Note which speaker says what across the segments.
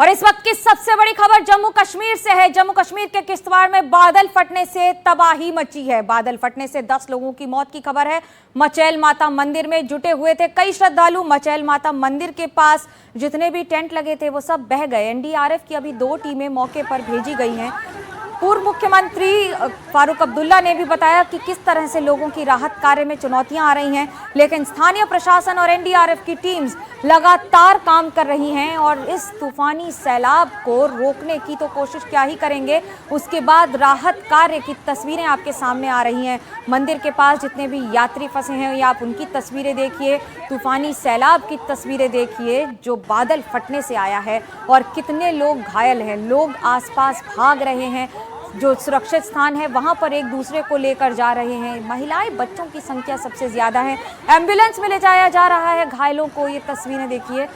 Speaker 1: और इस वक्त की सबसे बड़ी खबर जम्मू कश्मीर से है। जम्मू कश्मीर के किश्तवाड़ में बादल फटने से तबाही मची है। बादल फटने से 10 लोगों की मौत की खबर है। मचैल माता मंदिर में जुटे हुए थे कई श्रद्धालु। मचैल माता मंदिर के पास जितने भी टेंट लगे थे वो सब बह गए। एनडीआरएफ की अभी 2 टीमें मौके पर भेजी गई हैं। पूर्व मुख्यमंत्री फारूक अब्दुल्ला ने भी बताया कि किस तरह से लोगों की राहत कार्य में चुनौतियां आ रही हैं, लेकिन स्थानीय प्रशासन और एनडीआरएफ की टीम्स लगातार काम कर रही हैं और इस तूफानी सैलाब को रोकने की तो कोशिश क्या ही करेंगे। उसके बाद राहत कार्य की तस्वीरें आपके सामने आ रही हैं। मंदिर के पास जितने भी यात्री फंसे हैं या आप उनकी तस्वीरें देखिए, तूफानी सैलाब की तस्वीरें देखिए जो बादल फटने से आया है और कितने लोग घायल हैं। लोग आसपास भाग रहे हैं, जो सुरक्षित स्थान है वहां पर एक दूसरे को लेकर जा रहे हैं। महिलाएं बच्चों की संख्या सबसे ज्यादा है। एम्बुलेंस में ले जाया जा रहा है घायलों को। ये तस्वीरें देखिए।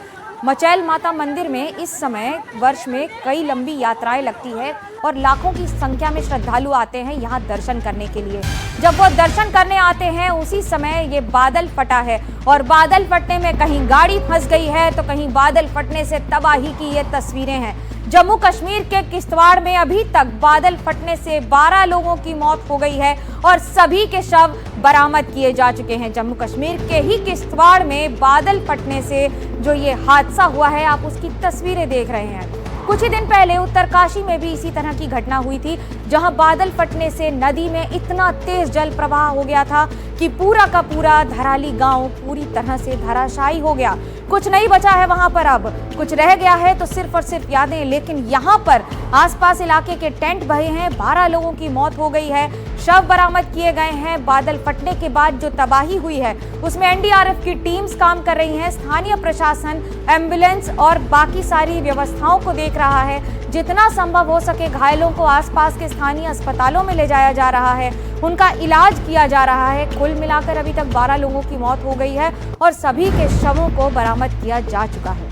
Speaker 1: मचैल माता मंदिर में इस समय वर्ष में कई लंबी यात्राएं लगती है और लाखों की संख्या में श्रद्धालु आते हैं यहाँ दर्शन करने के लिए। जब वो दर्शन करने आते हैं उसी समय ये बादल फटा है और बादल फटने में कहीं गाड़ी फंस गई है तो कहीं बादल फटने से तबाही की ये तस्वीरें हैं। जम्मू कश्मीर के किश्तवाड़ में अभी तक बादल फटने से 12 लोगों की मौत हो गई है और सभी के शव बरामद किए जा चुके हैं। जम्मू कश्मीर के ही किश्तवाड़ में बादल फटने से जो ये हादसा हुआ है आप उसकी तस्वीरें देख रहे हैं। कुछ ही दिन पहले उत्तरकाशी में भी इसी तरह की घटना हुई थी, जहां बादल फटने से नदी में इतना तेज जल प्रवाह हो गया था कि पूरा का पूरा धराली गांव पूरी तरह से धराशायी हो गया। कुछ नहीं बचा है वहां पर, अब कुछ रह गया है तो सिर्फ और सिर्फ यादें। लेकिन यहां पर आसपास इलाके के टेंट बहे हैं, 12 लोगों की मौत हो गई है, शव बरामद किए गए हैं। बादल फटने के बाद जो तबाही हुई है उसमें एनडीआरएफ की टीम्स काम कर रही हैं। स्थानीय प्रशासन एम्बुलेंस और बाकी सारी व्यवस्थाओं को देख रहा है। जितना संभव हो सके घायलों को आसपास के स्थानीय अस्पतालों में ले जाया जा रहा है, उनका इलाज किया जा रहा है। कुल मिलाकर अभी तक 12 लोगों की मौत हो गई है और सभी के शवों को बरामद किया जा चुका है।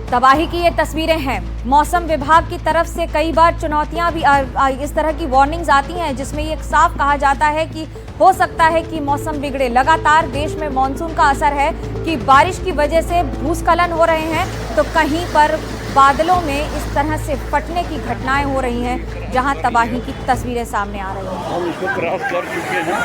Speaker 1: तबाही की ये तस्वीरें हैं। मौसम विभाग की तरफ से कई बार चुनौतियां भी इस तरह की वार्निंग्स आती हैं जिसमें ये साफ कहा जाता है कि हो सकता है कि मौसम बिगड़े। लगातार देश में मानसून का असर है कि बारिश की वजह से भूस्खलन हो रहे हैं तो कहीं पर बादलों में इस तरह से फटने की घटनाएं हो रही हैं जहां तबाही की तस्वीरें सामने आ रही हैं।
Speaker 2: हम इसको क्रॉस कर चुके हैं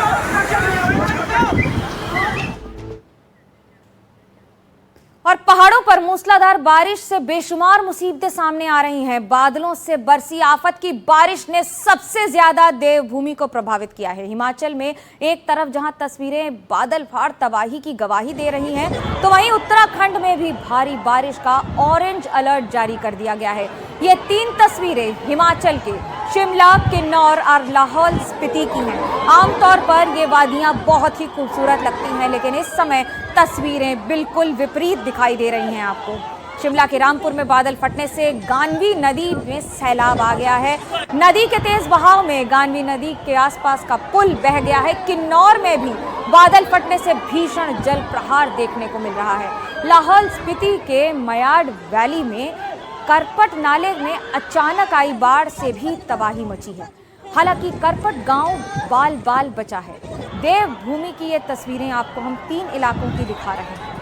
Speaker 1: और पहाड़ों पर मूसलाधार बारिश से बेशुमार मुसीबतें सामने आ रही हैं। बादलों से बरसी आफत की बारिश ने सबसे ज्यादा देवभूमि को प्रभावित किया है। हिमाचल में एक तरफ जहां तस्वीरें बादल फाड़ तबाही की गवाही दे रही हैं, तो वहीं उत्तराखंड में भी भारी बारिश का ऑरेंज अलर्ट जारी कर दिया गया है। ये 3 तस्वीरें हिमाचल के शिमला, किन्नौर और लाहौल स्पीति की हैं। आमतौर पर ये वादियां बहुत ही खूबसूरत लगती हैं, लेकिन इस समय तस्वीरें बिल्कुल विपरीत दिखाई दे रही हैं आपको। शिमला के रामपुर में बादल फटने से गानवी नदी में सैलाब आ गया है। नदी के तेज बहाव में गानवी नदी के आसपास का पुल बह गया है। किन्नौर में भी बादल फटने से भीषण जल प्रहार देखने को मिल रहा है। लाहौल स्पीति के मयाड़ वैली में करपट नाले में अचानक आई बाढ़ से भी तबाही मची है। हालांकि करपट गांव बाल बाल बचा है। देवभूमि की ये तस्वीरें आपको हम 3 इलाकों की दिखा रहे हैं।